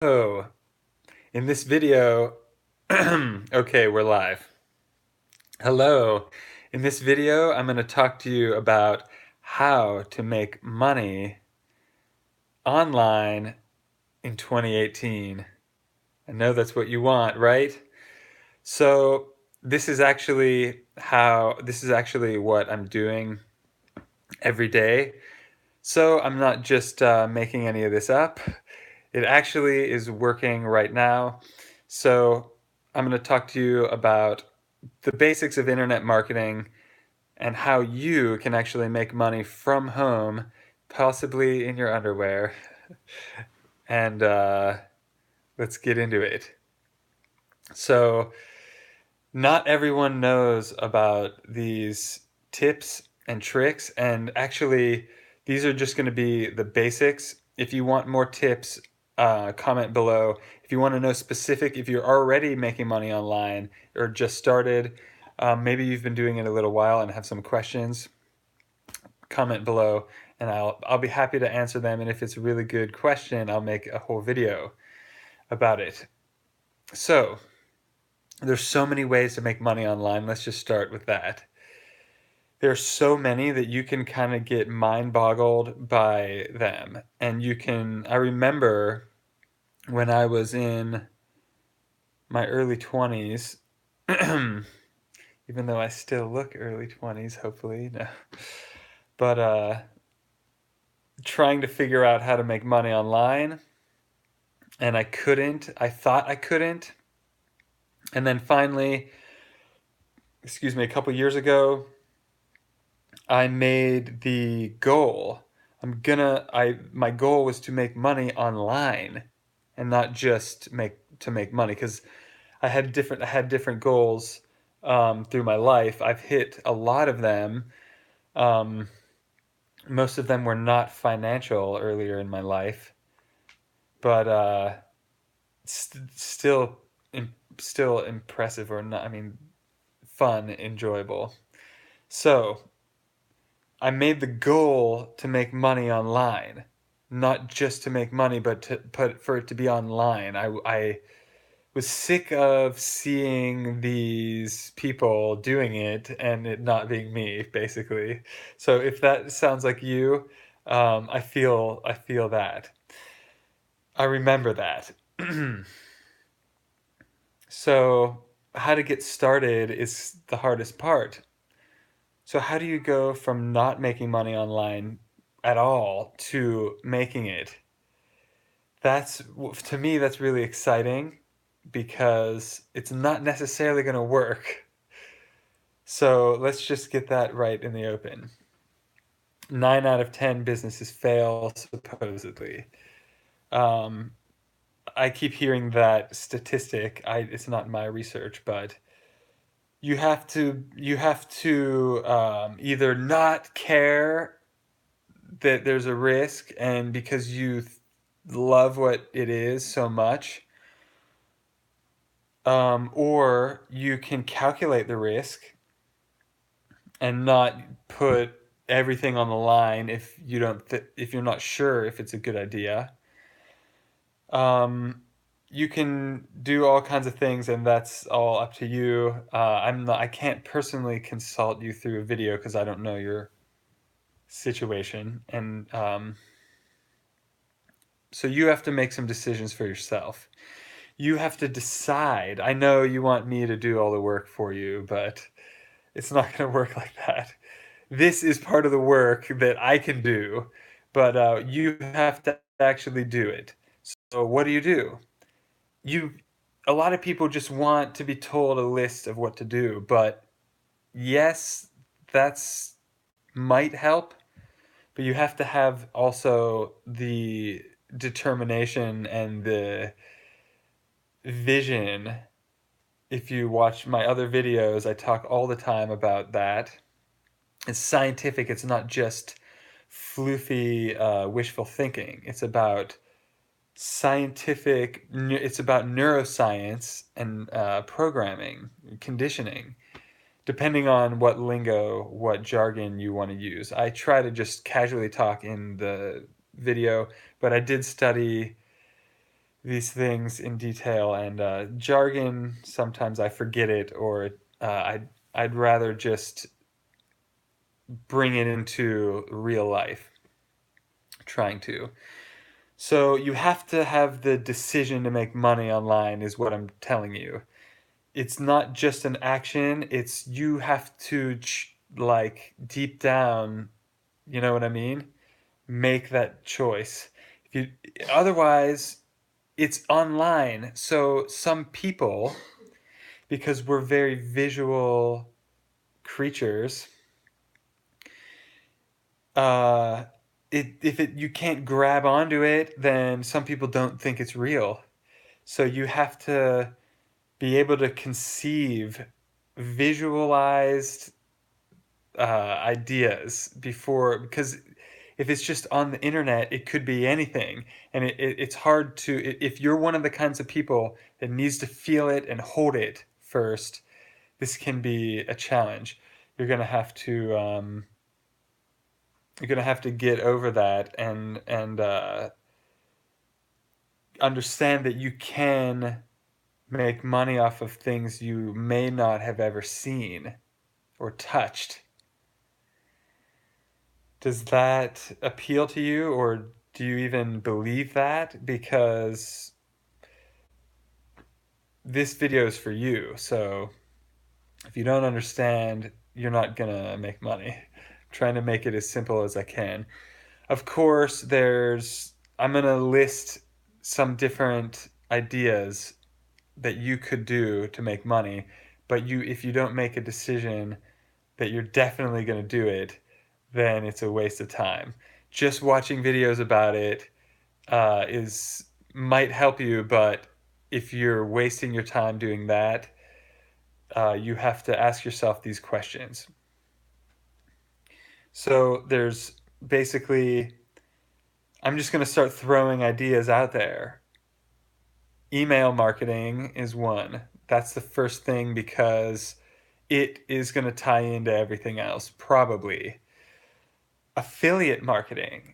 Oh, in this video, okay, we're live. Hello. In this video, I'm going to talk to you about how to make money online in 2018. I know that's what you want, right? So, this is actually what I'm doing every day. So, I'm not just making any of this up. It actually is working right now. So, I'm going to talk to you about the basics of internet marketing and how you can actually make money from home, possibly in your underwear. And let's get into it. So, not everyone knows about these tips and tricks, and actually, these are just going to be the basics. If you want more tips, comment below. If you want to know specific, if you're already making money online or just started, maybe you've been doing it a little while and have some questions, comment below, and I'll be happy to answer them. And if it's a really good question, I'll make a whole video about it. So, there's so many ways to make money online. Let's just start with that. There's so many that you can kind of get mind boggled by them. And I remember when I was in my early 20s, even though I still look early 20s, hopefully, no. But trying to figure out how to make money online, and I couldn't. I thought I couldn't. And then finally, a couple years ago, I made the goal. My goal was to make money online and not just make money, because I had different goals through my life. I've hit a lot of them. Um, Most of them were not financial earlier in my life, but still, still impressive, or not. I mean, fun, enjoyable. So I made the goal to make money online, not just to make money, but for it to be online. I was sick of seeing these people doing it and it not being me, basically. So if that sounds like you, I feel that. I remember that. So how to get started is the hardest part. So how do you go from not making money online at all to making it? That's, to me, that's really exciting because it's not necessarily going to work. So let's just get that right in the open. 9 out of 10 businesses fail, supposedly. Um, I keep hearing that statistic. It's not my research, but you have to either not care that there's a risk, and because you love what it is so much, or you can calculate the risk and not put everything on the line if you're not sure if it's a good idea. Um, you can do all kinds of things, and that's all up to you. I can't personally consult you through a video because I don't know your situation, and so you have to make some decisions for yourself. You have to decide. I know you want me to do all the work for you, but it's not going to work like that. This is part of the work that I can do, but you have to actually do it. So what do? You, a lot of people just want to be told a list of what to do, but yes, that's might help, but you have to have also the determination and the vision. If you watch my other videos, I talk all the time about that. It's scientific. It's not just floofy, wishful thinking. It's about it's about neuroscience and programming, conditioning, depending on what lingo, what jargon you want to use. I try to just casually talk in the video, but I did study these things in detail, and jargon, sometimes I forget it, or I'd rather just bring it into real life, trying to. So you have to have the decision to make money online, is what I'm telling you. It's not just an action, it's you have to like deep down, you know what I mean? Make that choice. If you otherwise it's online. So some people, because we're very visual creatures, uh if it you can't grab onto it, then some people don't think it's real. So you have to be able to conceive visualized ideas before, because if it's just on the internet, it could be anything, and it's hard to, if you're one of the kinds of people that needs to feel it and hold it first, this can be a challenge. You're gonna have to get over that, and understand that you can make money off of things you may not have ever seen or touched. Does that appeal to you, or do you even believe that? Because this video is for you, so if you don't understand, you're not gonna make money. I'm trying to make it as simple as I can. Of course, I'm gonna list some different ideas that you could do to make money, but if you don't make a decision that you're definitely going to do it, then it's a waste of time. Just watching videos about it is might help you, but if you're wasting your time doing that, you have to ask yourself these questions. So there's basically, I'm just going to start throwing ideas out there. Email marketing is one. That's the first thing, because it is going to tie into everything else, probably. Affiliate marketing.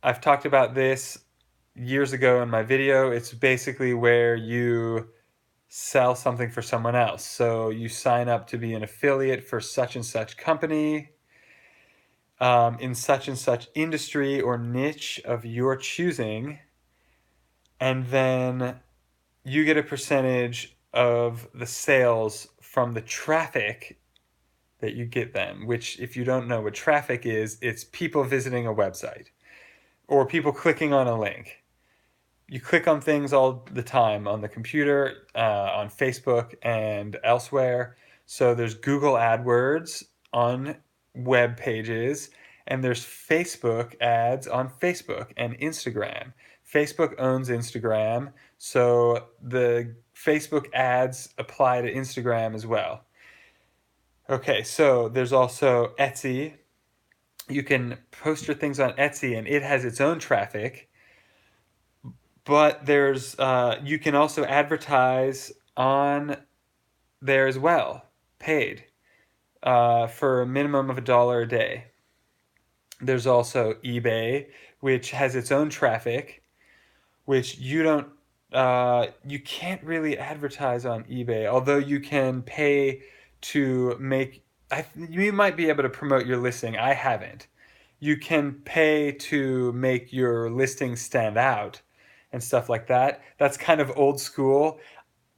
I've talked about this years ago in my video. It's basically where you sell something for someone else. So you sign up to be an affiliate for such and such company, in such and such industry or niche of your choosing, and then you get a percentage of the sales from the traffic that you get them, which, if you don't know what traffic is, it's people visiting a website or people clicking on a link. You click on things all the time on the computer, on Facebook, and elsewhere. So there's Google AdWords on web pages, and there's Facebook ads on Facebook and Instagram. Facebook owns Instagram, so the Facebook ads apply to Instagram as well. Okay, so there's also Etsy. You can post your things on Etsy, and it has its own traffic. But there's you can also advertise on there as well, paid, for a minimum of $1 a day. There's also eBay, which has its own traffic, which you can't really advertise on eBay, although you can pay to make. You might be able to promote your listing. I haven't. You can pay to make your listing stand out and stuff like that. That's kind of old school.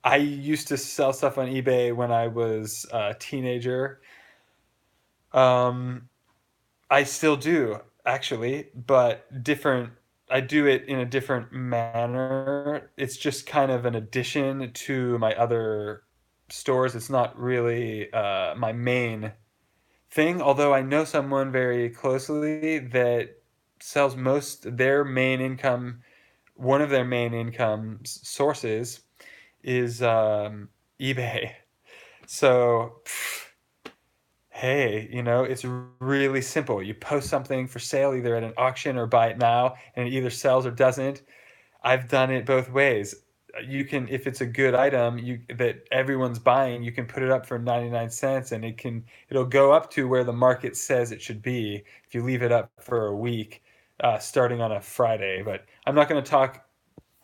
I used to sell stuff on eBay when I was a teenager. Um, I still do, actually, but different. I do it in a different manner. It's just kind of an addition to my other stores. It's not really my main thing, although I know someone very closely that sells most their main income. One of their main income sources is eBay. So, hey, it's really simple. You post something for sale either at an auction or buy it now, and it either sells or doesn't. I've done it both ways. You can, if it's a good item that everyone's buying, you can put it up for 99 cents, and it'll go up to where the market says it should be if you leave it up for a week, starting on a Friday. But I'm not going to talk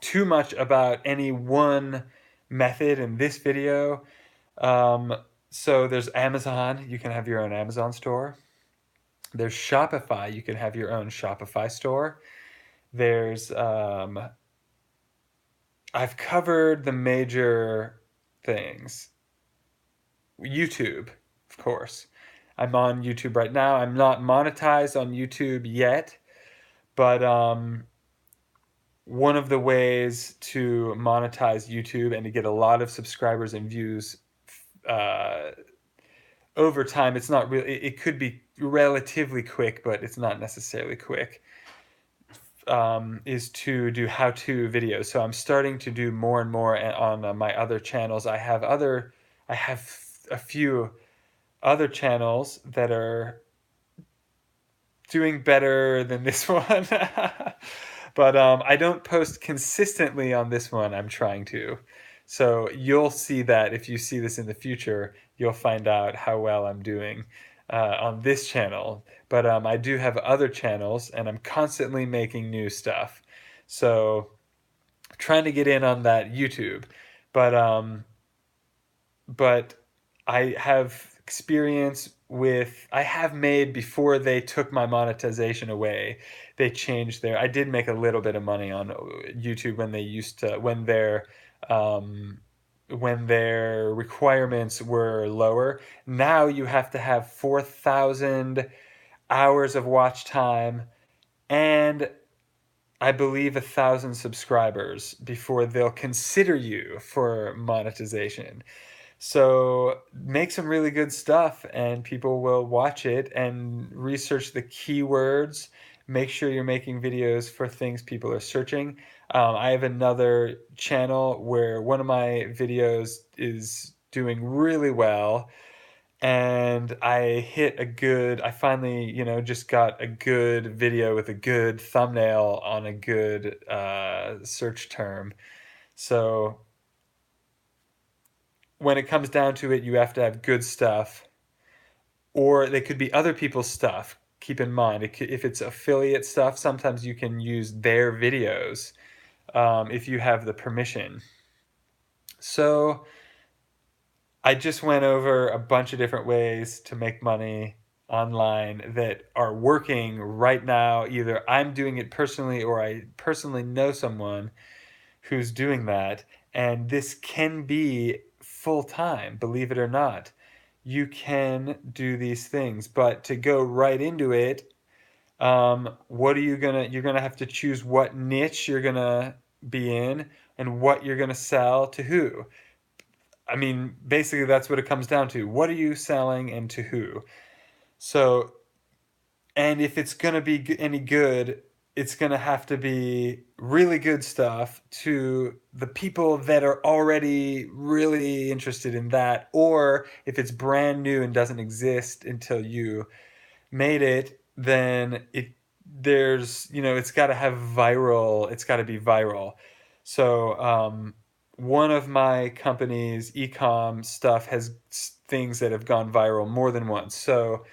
too much about any one method in this video. Um, so there's Amazon. You can have your own Amazon store. There's Shopify. You can have your own Shopify store. There's I've covered the major things. YouTube, of course. I'm on YouTube right now. I'm not monetized on YouTube yet, but one of the ways to monetize YouTube and to get a lot of subscribers and views uh, over time, it's not really, it could be relatively quick, but it's not necessarily quick, is to do how-to videos. So I'm starting to do more and more on my other channels. I have a few other channels that are doing better than this one. But I don't post consistently on this one. I'm trying to. So you'll see that if you see this in the future, you'll find out how well I'm doing on this channel. But I do have other channels, and I'm constantly making new stuff. So trying to get in on that YouTube. But but I have experience with, I have made, before they took my monetization away, they changed their, I did make a little bit of money on YouTube when they used to, um, when their requirements were lower. Now you have to have 4,000 hours of watch time and I believe 1,000 subscribers before they'll consider you for monetization. So make some really good stuff and people will watch it, and research the keywords. Make sure you're making videos for things people are searching. I have another channel where one of my videos is doing really well, and I finally, just got a good video with a good thumbnail on a good search term. So when it comes down to it, you have to have good stuff, or they could be other people's stuff. Keep in mind, if it's affiliate stuff, sometimes you can use their videos if you have the permission. So I just went over a bunch of different ways to make money online that are working right now. Either I'm doing it personally or I personally know someone who's doing that. And this can be full time, believe it or not. You can do these things, but to go right into it, what are you're gonna have to choose what niche you're gonna be in and what you're gonna sell to who. I mean, basically that's what it comes down to. What are you selling and to who? So, and if it's going to be any good, it's going to have to be really good stuff to the people that are already really interested in that. Or if it's brand new and doesn't exist until you made it, then it's got to have viral, it's got to be viral. So, one of my company's ecom stuff has things that have gone viral more than once. So,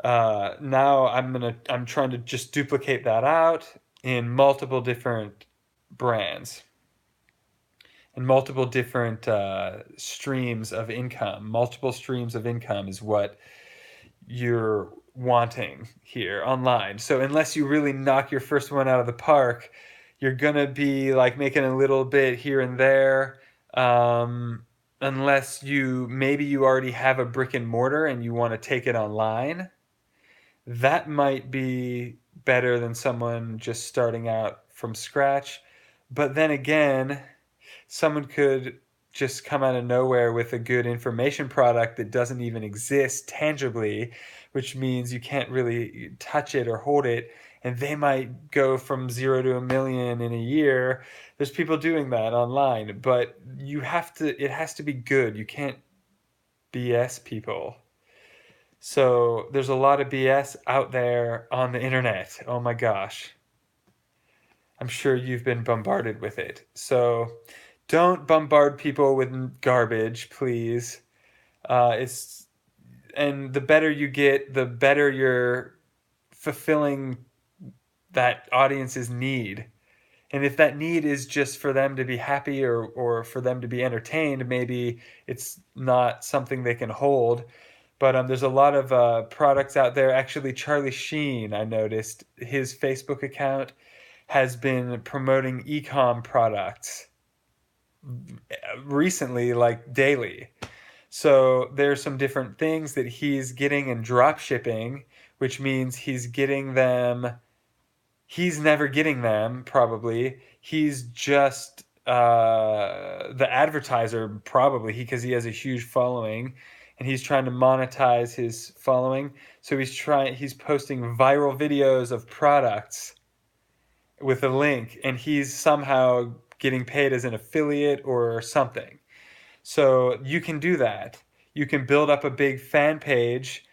now I'm trying to just duplicate that out in multiple different brands and multiple different streams of income. Multiple streams of income is what you're wanting here online. So unless you really knock your first one out of the park, you're gonna be like making a little bit here and there. Unless you already have a brick and mortar and you want to take it online, that might be better than someone just starting out from scratch. But then again, someone could just come out of nowhere with a good information product that doesn't even exist tangibly, which means you can't really touch it or hold it, and they might go from 0 to 1 million in a year. There's people doing that online, but it has to be good. You can't BS people. So there's a lot of BS out there on the internet. Oh my gosh. I'm sure you've been bombarded with it. So don't bombard people with garbage, please. It's and the better you get, the better you're fulfilling that audience's need. And if that need is just for them to be happy or for them to be entertained, maybe it's not something they can hold. But there's a lot of products out there. Actually, Charlie Sheen, I noticed, his Facebook account has been promoting e-com products recently, like daily. So there's some different things that he's getting in drop shipping, which means he's getting them. He's never getting them, probably. He's just the advertiser, probably, because he has a huge following, and he's trying to monetize his following. So he's posting viral videos of products with a link, and he's somehow getting paid as an affiliate or something. So you can do that. You can build up a big fan page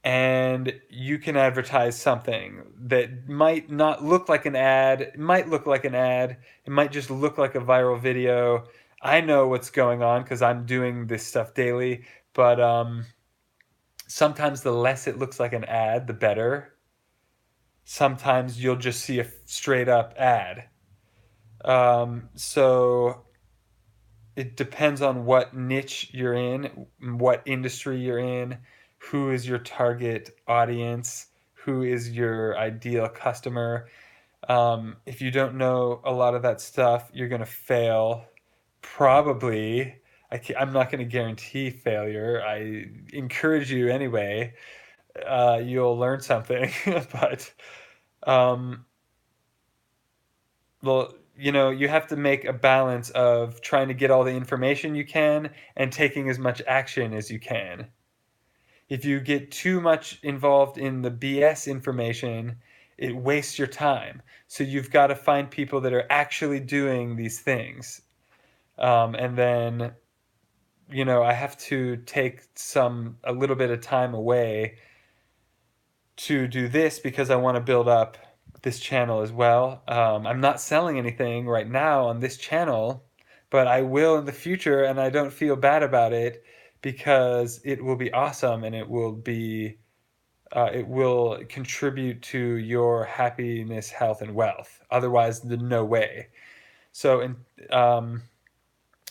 and you can advertise something that might not look like an ad. It might look like an ad. It might just look like a viral video. I know what's going on because I'm doing this stuff daily, but sometimes the less it looks like an ad, the better. Sometimes you'll just see a straight up ad. So it depends on what niche you're in, what industry you're in, who is your target audience, who is your ideal customer. If you don't know a lot of that stuff, you're going to fail. Probably. I'm not going to guarantee failure. I encourage you anyway. You'll learn something. But um, well, you have to make a balance of trying to get all the information you can and taking as much action as you can. If you get too much involved in the BS information, it wastes your time. So you've got to find people that are actually doing these things. And then, I have to take a little bit of time away to do this because I want to build up this channel as well. I'm not selling anything right now on this channel, but I will in the future, and I don't feel bad about it because it will be awesome and it will contribute to your happiness, health, and wealth. Otherwise, no way. So,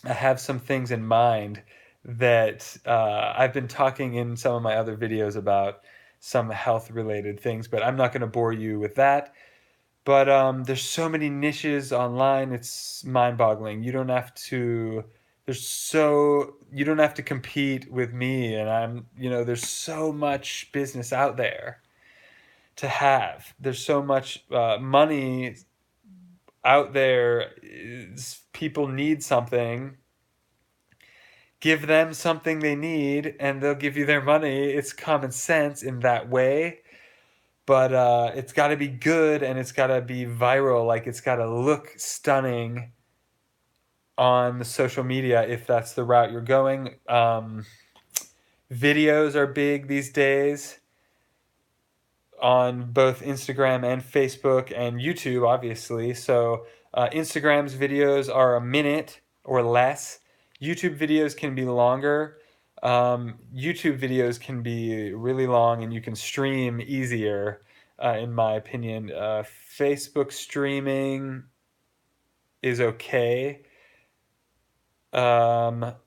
I have some things in mind that I've been talking in some of my other videos about some health related things, but I'm not going to bore you with that. But there's so many niches online, it's mind boggling. You don't have to compete with me, and there's so much business out there to have. There's so much money out there. People need something. Give them something they need, and they'll give you their money. It's common sense in that way. But it's got to be good and it's got to be viral. Like, it's got to look stunning on the social media if that's the route you're going. Videos are big these days on both Instagram and Facebook and YouTube, obviously. So Instagram's videos are a minute or less. YouTube videos can be longer. YouTube videos can be really long and you can stream easier, in my opinion. Facebook streaming is okay. Facebook's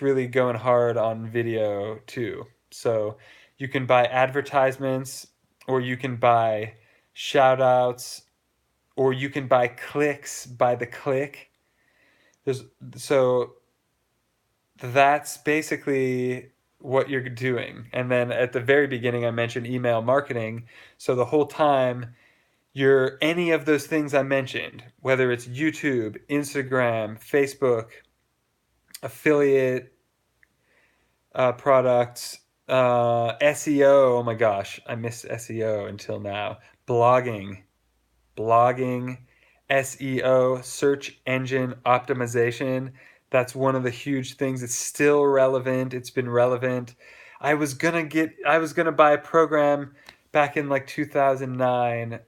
really going hard on video too. So you can buy advertisements, or you can buy shout outs, or you can buy clicks by the click. So that's basically what you're doing. And then at the very beginning, I mentioned email marketing. So the whole time, you're any of those things I mentioned, whether it's YouTube, Instagram, Facebook, affiliate products, SEO. Oh my gosh, I missed SEO until now. Blogging, SEO, search engine optimization. That's one of the huge things. It's still relevant. It's been relevant. I was gonna buy a program back in like 2009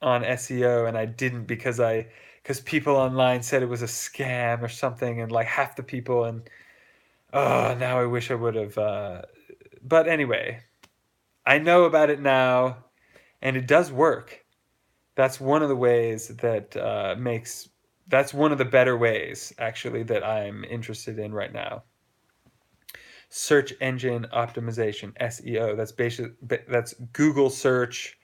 on SEO, and I didn't because people online said it was a scam or something, and like half the people, and oh, now I wish I would have. But anyway, I know about it now, and it does work. That's one of the ways that that's one of the better ways, actually, that I'm interested in right now. Search engine optimization, SEO. That's Google search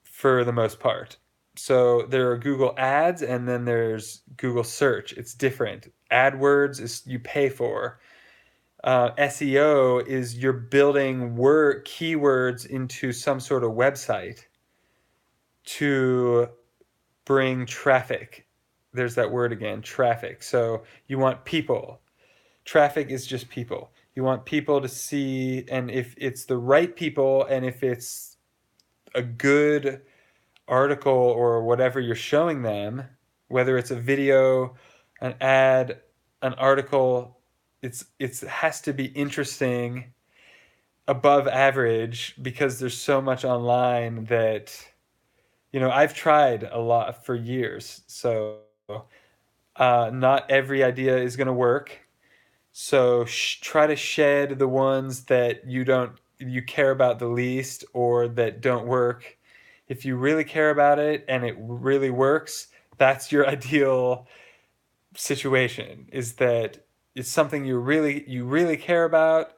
for the most part. So there are Google ads, and then there's Google search. It's different. AdWords is you pay for. SEO is you're building keywords into some sort of website to bring traffic. There's that word again, traffic. So you want people. Traffic is just people. You want people to see, and if it's the right people, and if it's a good article or whatever you're showing them, whether it's a video, an ad, an article, it has to be interesting, above average, because there's so much online that, I've tried a lot for years. So not every idea is going to work. So try to shed the ones that you care about the least or that don't work. If you really care about it and it really works, that's your ideal situation. Is that it's something you really care about,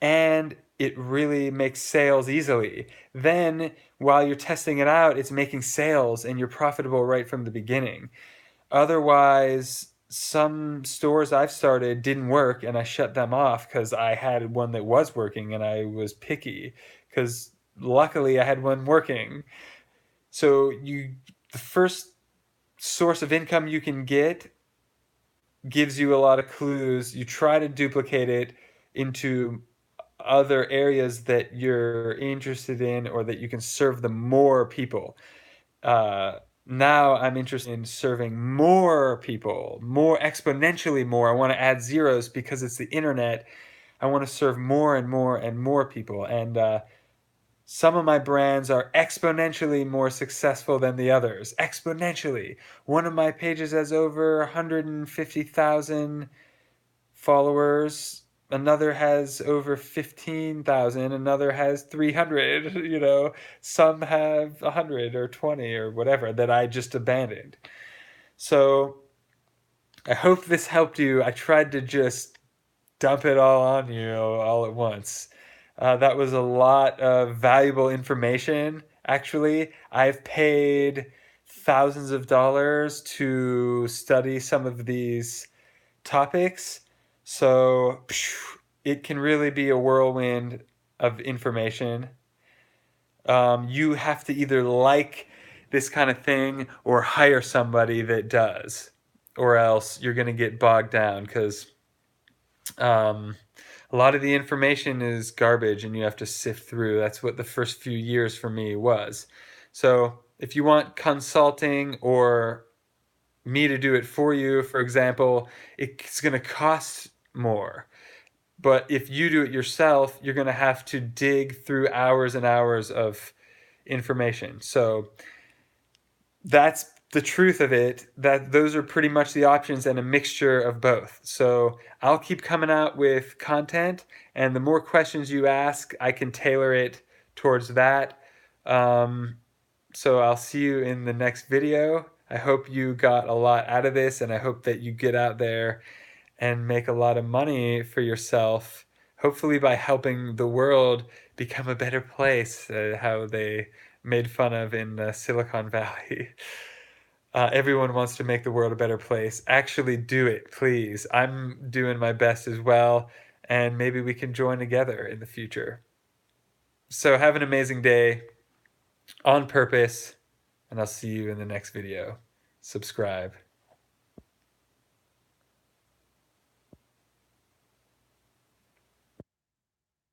and it really makes sales easily. Then while you're testing it out, it's making sales and you're profitable right from the beginning. Otherwise, some stores I've started didn't work and I shut them off because I had one that was working and I was picky because luckily I had one working. So the first source of income you can get gives you a lot of clues. You try to duplicate it into other areas that you're interested in or that you can serve the more people. Now I'm interested in serving more people, more exponentially more. I want to add zeros because it's the internet. I want to serve more and more and more people. And some of my brands are exponentially more successful than the others. Exponentially. One of my pages has over 150,000 followers. Another has over 15,000. Another has 300. Some have 100 or 20 or whatever that I just abandoned. So I hope this helped you. I tried to just dump it all on you all at once. That was a lot of valuable information, actually. I've paid thousands of dollars to study some of these topics. So it can really be a whirlwind of information. You have to either like this kind of thing or hire somebody that does, or else you're going to get bogged down because a lot of the information is garbage and you have to sift through. That's what the first few years for me was. So if you want consulting or me to do it for you, for example, it's going to cost more. But if you do it yourself, you're going to have to dig through hours and hours of information. So that's the truth of it, that those are pretty much the options and a mixture of both. So I'll keep coming out with content, and the more questions you ask, I can tailor it towards that. So I'll see you in the next video. I hope you got a lot out of this, and I hope that you get out there and make a lot of money for yourself, hopefully by helping the world become a better place, how they made fun of in Silicon Valley. Everyone wants to make the world a better place. Actually do it, please. I'm doing my best as well, and maybe we can join together in the future. So have an amazing day on purpose, and I'll see you in the next video. Subscribe.